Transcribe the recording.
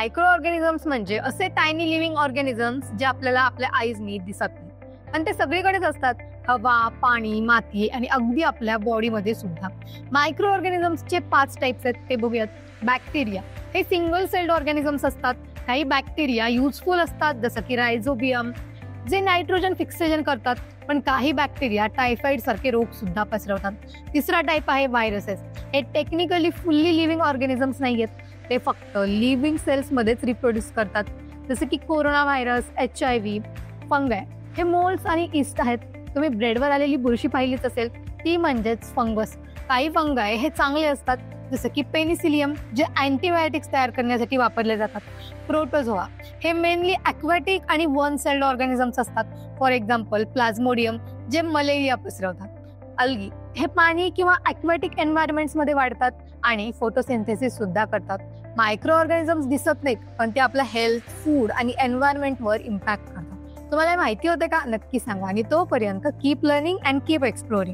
Micro organisms म्हणजे असे tiny living organisms जे आपल्याला आपल्या आईजनी दिसत नाही, पण ते सगळीकडेच असतात. हवा, पाणी, माती आणि अगदी आपल्या बॉडीमध्ये सुद्धा. मायक्रो ऑर्गॅनिझम्सचे 5 टाइप्स आहेत, ते बघूयात. बॅक्टेरिया हे सिंगल सेल्ड ऑर्गॅनिझम्स असतात. काही बॅक्टेरिया युजफुल असतात, जसं की रायझोबियम, जे नायट्रोजन फिक्सेशन करतात. पण काही बॅक्टेरिया टायफॉइड सारखे रोग सुद्धा पसरवतात. तिसरा टाइप आहे व्हायरसेस. हे टेक्निकली फुल्ली लिव्हिंग ऑर्गॅनिझम्स नाहीयेत, ते फक्त लिव्हिंग सेल्स मध्येच रिप्रोड्यूस करतात. जसे की कोरोना व्हायरस, HIV, फंगाय. हे मोल्ड्स आणि इस्ट आहेत. तुम्ही ब्रेडवर आलेली बुरशी पाहिलीच असेल, ती म्हणजेच फंगस. काही फंगाय हे चांगले असतात, जसं की पेनिसिलियम, जे अँटीबायोटिक्स तयार करण्यासाठी वापरले जातात. प्रोटोझोआ हे मेनली ॲक्वॅटिक आणि वन सेल्ड ऑर्गॅनिझम्स असतात. फॉर एक्झाम्पल प्लाझ्मोडियम, जे मलेरिया पसरवतात. अल्गी हे पाणी किंवा ॲक्वॅटिक एन्व्हायरमेंट्समध्ये वाढतात आणि फोटोसिंथेसिस सुद्धा करतात. मायक्रो ऑर्गॅनिझम्स दिसत नाहीत, पण ते आपल्या हेल्थ, फूड आणि एन्व्हायरमेंटवर इम्पॅक्ट करतात. तुम्हाला माहिती होते का? नक्की सांगा. आणि तोपर्यंत keep learning and keep exploring.